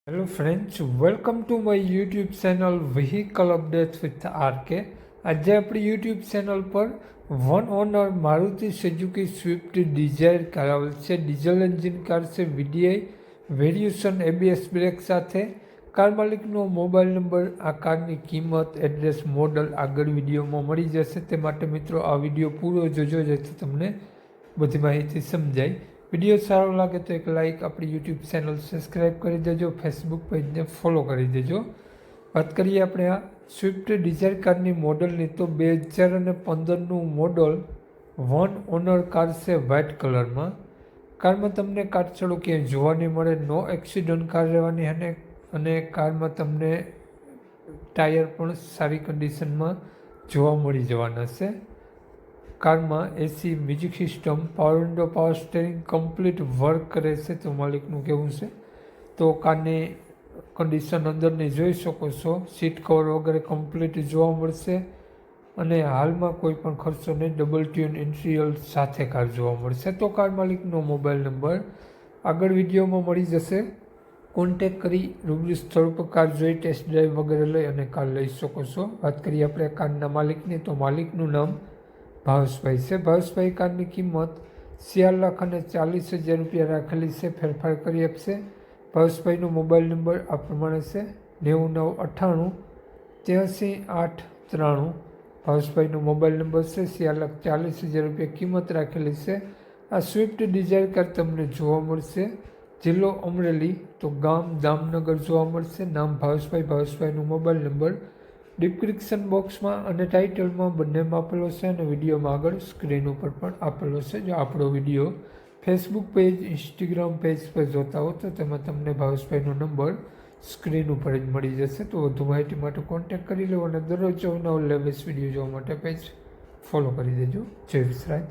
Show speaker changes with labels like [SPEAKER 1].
[SPEAKER 1] Hello friends, welcome to my YouTube channel Vehicle Updates with RK. આજે આપણી YouTube channel પર one owner Maruti Suzuki Swift Dzire car આવેલ છે. Diesel engine car છે, VDI variation ABS brake સાથે. Car માલિકનો mobile number, આ કારની કિંમત, એડ્રેસ, મોડલ આગળ વિડીયોમાં મળી જશે. તે માટે મિત્રો આ વિડીયો પૂરો જોજો જેથી તમને બધી માહિતી સમજાય. વિડીયો સારો લાગે તો એક લાઇક, આપણી યુટ્યુબ ચેનલ સબસ્ક્રાઈબ કરી દેજો, ફેસબુક પેજને ફોલો કરી દેજો. વાત કરીએ આપણે આ સ્વિફ્ટ ડિઝાયર કારની મોડલની, તો 2015નું મોડલ વન ઓનર કાર છે, વ્હાઇટ કલરમાં. કારમાં તમને કાટછડો ક્યાંય જોવા નહીં મળે, નો એક્સિડન્ટ કાર રહેવાની, અને કારમાં તમને ટાયર પણ સારી કન્ડિશનમાં જોવા મળી જવાના છે. કારમાં AC, music system, power window, power steering complete work કરે છે તો માલિકનું કહેવું છે. તો કારની કન્ડિશન અંદરની જોઈ શકો છો, સીટ કવર વગેરે કમ્પ્લીટ જોવા મળશે, અને હાલમાં કોઈ પણ ખર્ચો નહીં, ડબલ ટ્યુન ઇન્ટિરિયર સાથે કાર જોવા મળશે. તો કાર માલિકનો મોબાઈલ નંબર આગળ વિડીયોમાં મળી જશે. કોન્ટેક કરી રૂબરૂ સ્થળ પર કાર જોઈ ટેસ્ટ ડ્રાઈવ વગેરે લઈ અને કાર લઈ શકો છો. વાત કરીએ આપણે કારના માલિકની, તો માલિકનું નામ ભાવેશભાઈ છે. ભાવેશભાઈ કારની કિંમત 4,40,000 રૂપિયા રાખેલી છે, ફેરફાર કરી આપશે. ભાવેશભાઈનો મોબાઈલ નંબર આ પ્રમાણે છે: 9998830893. ભાવેશભાઈનો મોબાઈલ નંબર છે. 4,40,000 રૂપિયા કિંમત રાખેલી છે. આ સ્વિફ્ટ ડિઝાયર કાર તમને જોવા મળશે જિલ્લો અમરેલી, તો ગામ દામનગર જોવા મળશે. નામ ભાવેશભાઈ. ભાવેશભાઈનો મોબાઈલ નંબર ડિસ્ક્રિપ્શન બોક્સમાં અને ટાઇટલમાં બંનેમાં આપેલો છે, અને વિડીયોમાં આગળ સ્ક્રીન ઉપર પણ આપેલો છે. જો આપણો video Facebook page, Instagram page પર જોતા હો તો તેમાં તમને ભાવેશભાઈનો નંબર સ્ક્રીન ઉપર જ મળી જશે. તો વધુ માહિતી માટે કોન્ટેક્ટ કરી લો, અને દરરોજ નવો લેટેસ્ટ વિડીયો જોવા માટે પેજ ફોલો કરી દેજો. જય વિસરાજ.